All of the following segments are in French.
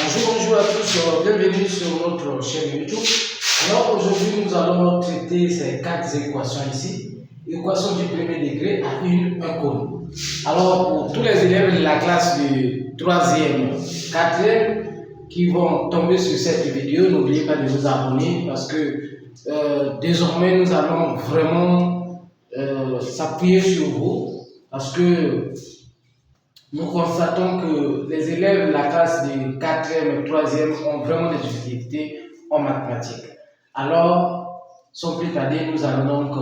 Bonjour à tous, bienvenue sur notre chaîne YouTube. Alors aujourd'hui nous allons traiter ces quatre équations ici. Équation du premier degré à une inconnue. Alors pour tous les élèves de la classe du 3e, 4e qui vont tomber sur cette vidéo, n'oubliez pas de vous abonner parce que désormais nous allons vraiment s'appuyer sur vous parce que nous constatons que les élèves de la classe de 4e et 3e ont vraiment des difficultés en mathématiques. Alors, sans plus tarder, nous allons donc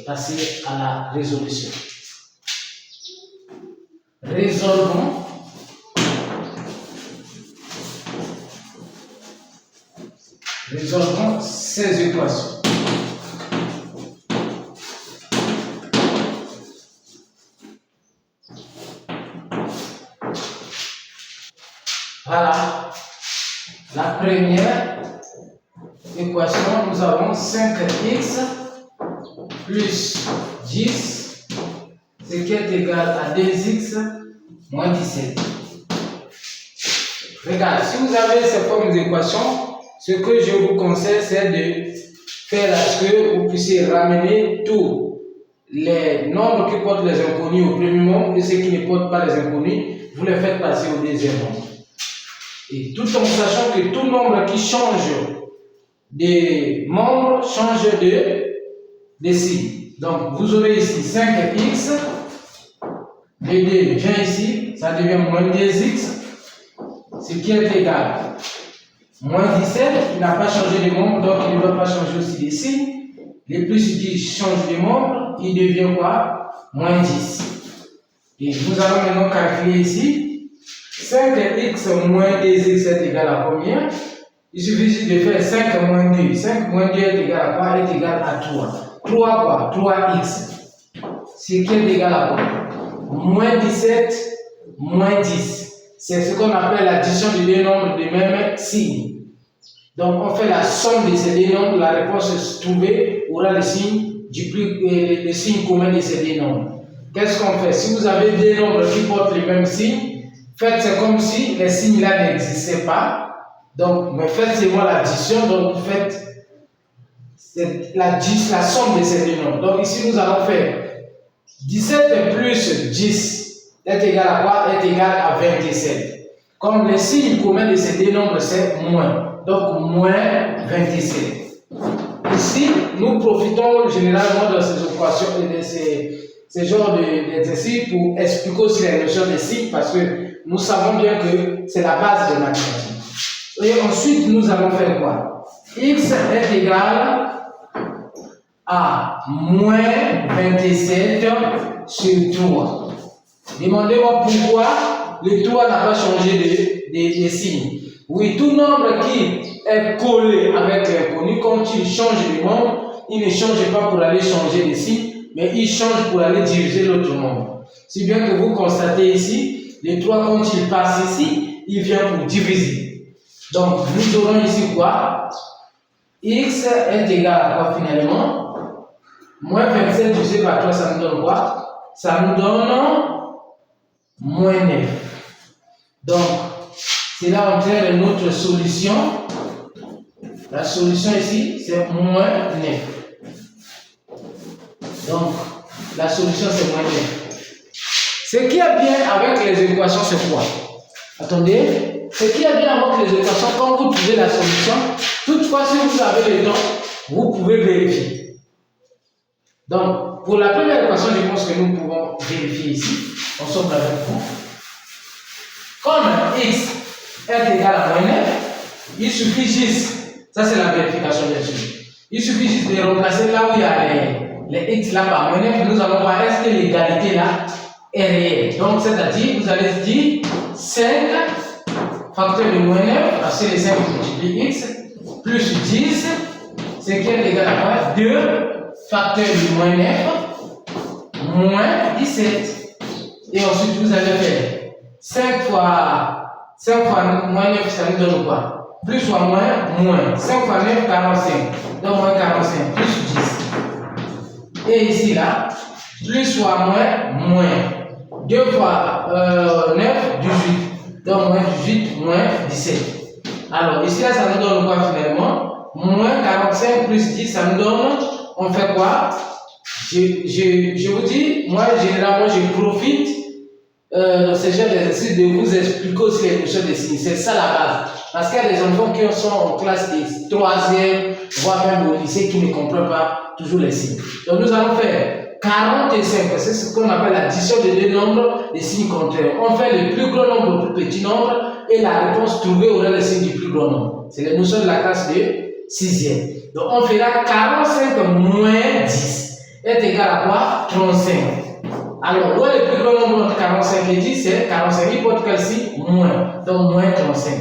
passer à la résolution. Résolvons ces équations. Voilà, la première équation, nous avons 5x plus 10, ce qui est égal à 2x moins 17. Regarde, si vous avez ces formes d'équations, ce que je vous conseille, c'est de faire à ce que vous puissiez ramener tous les nombres qui portent les inconnus au premier nombre et ceux qui ne portent pas les inconnus, vous les faites passer au deuxième nombre. Et tout en sachant que tout nombre qui change de membre change de signe. Donc vous aurez ici 5x, et 2 vient ici, ça devient moins 2x, ce qui est égal à moins 17, il n'a pas changé de membre, donc il ne doit pas changer aussi de signe. Les plus qui change de membre, il devient quoi? Moins 10. Et nous allons maintenant calculer ici. 5x moins 2x est égal à combien? Il suffit de faire 5 moins 2. 5 moins 2 est égal à quoi? Est égal à 3. 3 quoi? 3x. Ce qui est égal à quoi? Moins 17 moins 10. C'est ce qu'on appelle l'addition de deux nombres de même signe. Donc on fait la somme de ces deux nombres. La réponse trouvée aura le signe le signe commun de ces deux nombres. Qu'est-ce qu'on fait? Si vous avez deux nombres qui portent le même signe, faites c'est comme si les signes là n'existaient pas. Donc, mais faites seulement l'addition. Donc, vous faites la somme de ces deux nombres. Donc, ici, nous allons faire 17 plus 10 est égal à quoi? Est égal à 27. Comme le signe commun de ces deux nombres, c'est moins. Donc, moins 27. Ici, nous profitons généralement de ces équations et de ces genres d'exercices pour expliquer aussi les notions de signes parce que nous savons bien que c'est la base de mathématiques. Et ensuite, nous allons faire quoi? X est égal à moins 27 sur 3. Demandez-moi pourquoi le 3 n'a pas changé de signe. Oui, tout nombre qui est collé avec l'inconnu, quand il change de nombre, il ne change pas pour aller changer de signe, mais il change pour aller diviser l'autre nombre. Si bien que vous constatez ici, le 3, quand il passe ici, il vient pour diviser. Donc, nous aurons ici quoi? X est égal à quoi finalement? Moins 27 divisé par 3, ça nous donne quoi? Ça nous donne moins 9. Donc, c'est là entraîne notre solution. La solution ici, c'est moins 9. Donc, la solution, c'est moins 9. Ce qui est bien avec les équations, c'est quoi? Attendez. Ce qui est bien avec les équations, quand vous trouvez la solution, toutefois, si vous avez le temps, vous pouvez vérifier. Donc, pour la première équation, je pense que nous pouvons vérifier ici. On somme avec vous. Comme x est égal à moins 9, il suffit juste, ça c'est la vérification bien sûr, il suffit juste de remplacer là où il y a les x là par moins 9, nous allons voir est-ce que l'égalité là est réelle. Donc, c'est-à-dire, vous allez dire 5 facteur de moins 9, parce que les 5 multiplient x, plus 10, ce qui est égal à quoi? 2 facteur de moins 9, moins 17. Et ensuite, vous allez faire 5 fois moins 9, ça nous donne quoi? Plus fois moins. 5 fois 9, 45. Donc, moins 45, plus 10. Et ici, là, plus fois moins. 2 fois 9, 18. Donc, moins 18, moins 17. Alors, ici, là, ça nous donne quoi finalement? Moins 45 plus 10, ça nous donne, on fait quoi? Je vous dis, moi, généralement, je profite de ce genre d'exercice de vous expliquer aussi les notions de signes. C'est ça la base. Parce qu'il y a des enfants qui sont en classe de 3e, voire même au lycée, qui ne comprennent pas toujours les signes. Donc, nous allons faire 45, c'est ce qu'on appelle l'addition de deux nombres, des signes contraires. On fait le plus grand nombre au plus petit nombre et la réponse trouvée aura le signe du plus grand nombre. C'est les notions de la classe de 6e. Donc, on fera 45 moins 10 est égal à quoi? 35. Alors, où est le plus grand nombre entre 45 et 10? C'est 45. Il porte quel signe? Moins. Donc, moins 35.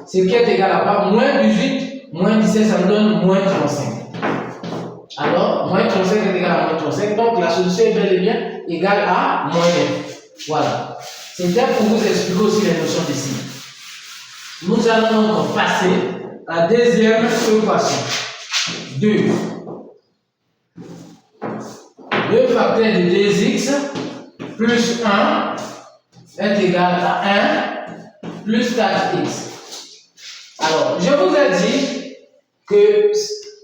Ce qui est égal à quoi? Moins 18, moins 17, ça nous donne moins 35. Alors, moins 35 est égal à moins 35. Donc, la solution est bel et bien égale à moins 9. Voilà. C'était pour vous expliquer aussi les notions de signes. Nous allons donc passer à la deuxième équation. 2. 2 facteurs de 2x plus 1 est égal à 1 plus 4x. Alors, je vous ai dit que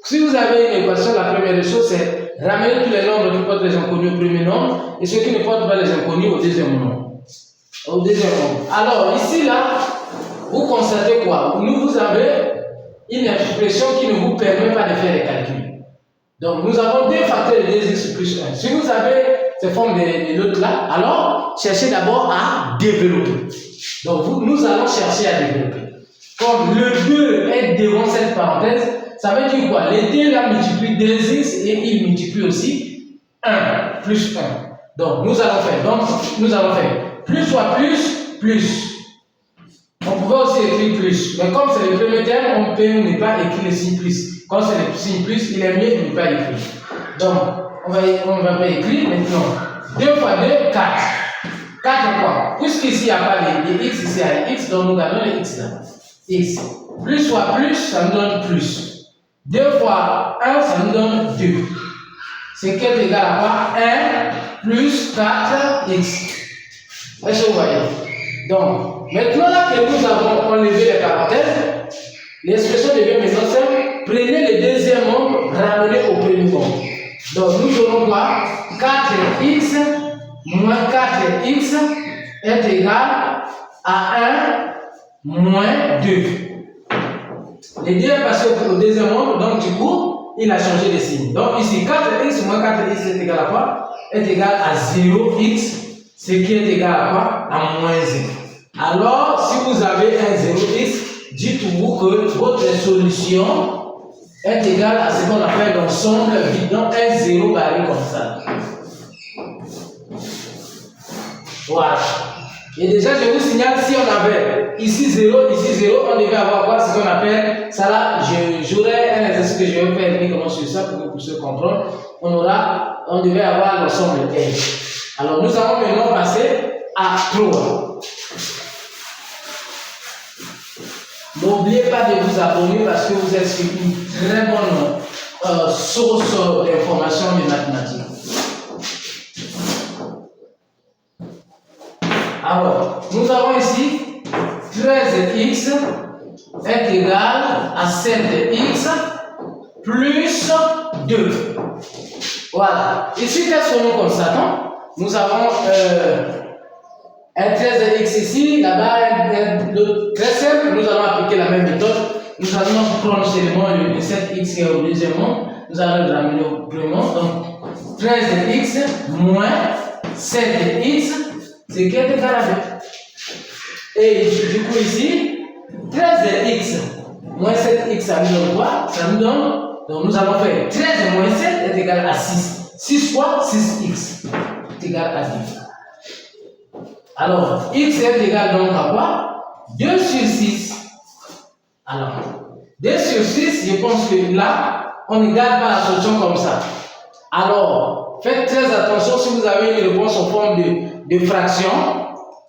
si vous avez une équation, la première chose, c'est ramener tous les nombres qui portent les inconnus au premier nombre et ceux qui ne portent pas les inconnus au deuxième nombre. Alors, ici, là, vous constatez quoi? Vous avez une expression qui ne vous permet pas de faire les calculs. Donc, nous avons 2 facteurs de 2x plus 1. Si vous avez ces formes de l'autre là, alors, cherchez d'abord à développer. Donc, nous allons chercher à développer. Comme le 2 est devant cette parenthèse, ça veut dire quoi? Les 2 là multiplient 2x et ils multiplient aussi 1 plus 1. Donc, nous allons faire plus fois plus. On pouvait aussi écrire plus, mais comme c'est le premier terme, on peut ne pas écrire le signe plus. Quand c'est le signe plus, il est mieux de ne pas écrire. Donc, on va pas écrire maintenant. 2 fois 2, 4. 4 quoi? Puisqu'ici il n'y a pas les x, ici il y a les x, donc nous gardons les x là. X. Plus fois plus, ça nous donne plus. 2 fois 1, ça nous donne 2. Ce qui est égal à quoi? 1 plus 4x. Est-ce que vous voyez? Donc, maintenant là que nous avons enlevé les parenthèses, l'expression devient maintenant simple. Prenez le deuxième nombre, ramenez au premier nombre. Donc, nous aurons quoi? 4x moins 4x est égal à 1 moins 2. Les 2 est passé au deuxième nombre, donc du coup, il a changé de signe. Donc ici, 4x moins 4x est égal à quoi? Est égal à 0x, ce qui est égal à quoi? À moins 1. Alors, si vous avez un 0x, dites-vous que votre solution est égale à ce qu'on appelle l'ensemble vide, donc un 0 barré comme ça. Voilà. Et déjà, je vous signale, si on avait ici 0, ici 0, on devait avoir quoi? Ce qu'on appelle, ça là, j'aurais un exercice que je vais faire uniquement sur ça pour que vous puissiez comprendre. On devait avoir l'ensemble L. Alors, nous allons maintenant passer à 3. N'oubliez pas de vous abonner parce que vous êtes sur une très bonne source d'information de mathématiques. Alors, nous avons ici 13x est égal à 7x plus 2. Voilà. Ici, qu'est-ce que nous constatons? Nous avons un 13x ici, là-bas, très simple. Nous allons appliquer la même méthode. Nous allons prendre seulement le 7x qui est au deuxième nombre. Nous allons le ramener au premier nombre. Donc, 13x moins 7x, ce qui est égal à 2. Et du coup, ici, 13x moins 7x, ça nous donne quoi? Ça nous donne, donc nous allons faire 13 moins 7 est égal à 6. 6 fois 6x est égal à 10. Alors, x est égal donc à quoi? 2 sur 6. Alors, 2 sur 6, je pense que là, on ne garde pas la solution comme ça. Alors, faites très attention si vous avez une réponse en forme de fraction.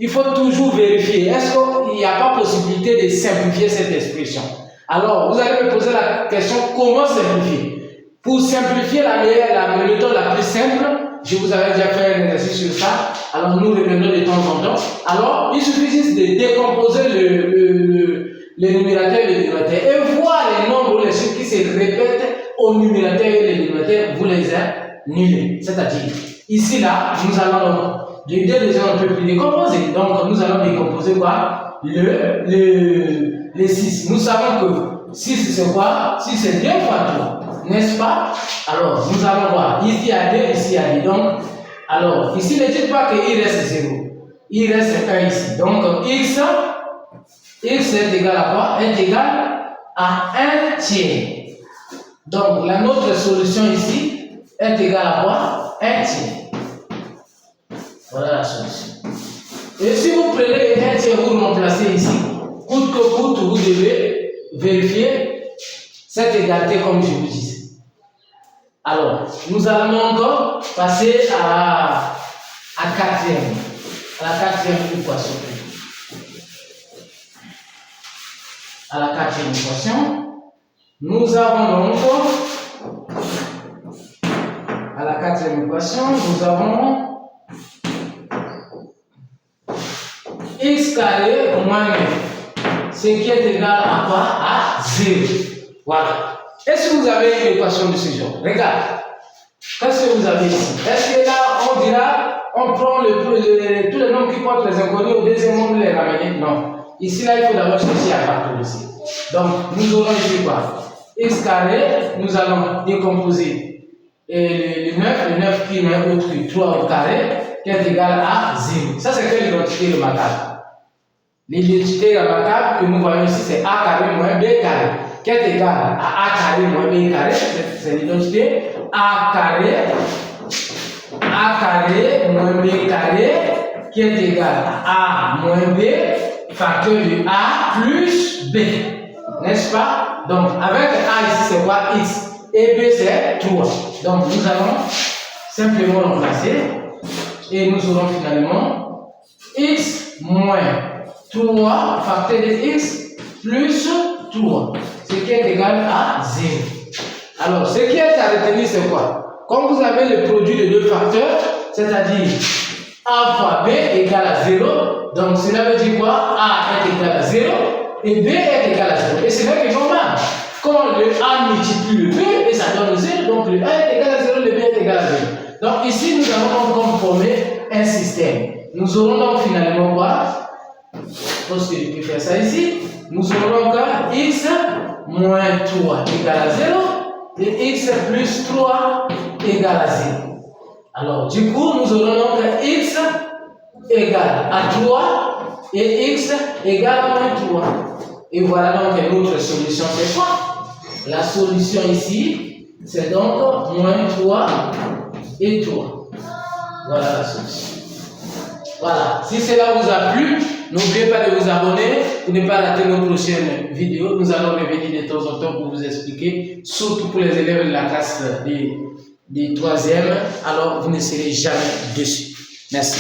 Il faut toujours vérifier. Est-ce qu'il n'y a pas possibilité de simplifier cette expression? Alors, vous allez me poser la question, comment simplifier? Pour simplifier, la méthode la plus simple, Je vous avais déjà fait un exercice sur ça. Alors, nous revenons de temps en temps. Alors, il suffit juste de décomposer le numérateur et le dénominateur et voir les nombres, les chiffres qui se répètent au numérateur et le dénominateur, vous les annulez. C'est-à-dire, ici, là, nous allons de deux raisons un peu plus décomposer. Donc, nous allons décomposer quoi? Le 6. Nous savons que 6 c'est quoi? 6 c'est 2 fois 3, n'est-ce pas? Alors, nous allons voir. Ici il y a 2, ici il y a 2. Donc, alors, ici ne dites pas qu'il reste 0. Il reste 1 ici. Donc, x est égal à quoi? Est égal à 1 tiers. Donc, notre solution ici est égale à quoi? 1 tiers. Voilà la solution. Et si vous prenez les 1 tiers, vous remplacez ici. Coûte que coûte, vous devez vérifier cette égalité comme je vous disais. Alors, nous allons encore passer à la quatrième équation. À la quatrième équation, nous avons donc, à la quatrième équation, nous avons x carré moins 9, ce qui est égal à quoi? À 0. Voilà. Est-ce que vous avez une équation de ce genre? Regarde. Qu'est-ce que vous avez ici? Est-ce que là, on dira, on prend tous les nombres qui portent les inconnus au deuxième nombre les ramener? Non. Ici, là, il faut d'abord chercher à partir ici. Donc, nous aurons ici quoi? X carré, nous allons décomposer le 9 qui n'est autre que 3 au carré, qui est égal à 0. Ça, c'est quelle identité remarquable? L'identité remarquable que nous voyons ici, c'est A carré moins B carré, qui est égal à A carré moins B carré. C'est l'identité A carré moins B carré, qui est égal à A moins B, facteur de A plus B. N'est-ce pas? Donc, avec A ici, c'est quoi? X. Et B, c'est 3. Donc, nous allons simplement remplacer. Et nous aurons finalement X moins 3 facteur de X plus 3. Ce qui est égal à 0. Alors, ce qui est à retenir, c'est quoi? Comme vous avez le produit de deux facteurs, c'est-à-dire A fois B égale à 0, donc cela veut dire quoi? A est égal à 0 et B est égal à 0. Et c'est vrai que normal. Quand le A multiplie le B, et ça donne 0, donc le A est égal à 0, le B est égal à 0. Donc ici, nous allons donc former un système. Nous aurons donc finalement quoi? Je pense que je peux faire ça ici. Nous aurons donc x moins 3 égale à 0 et x plus 3 égale à 0. Alors, du coup, nous aurons donc x égale à 3 et x égale à moins 3. Et voilà donc notre solution, c'est quoi? La solution ici, c'est donc moins 3 et 3. Voilà la solution. Voilà. Si cela vous a plu, n'oubliez pas de vous abonner pour ne pas rater nos prochaines vidéos. Nous allons revenir de temps en temps pour vous expliquer, surtout pour les élèves de la classe des 3e. Alors, vous ne serez jamais déçus. Merci.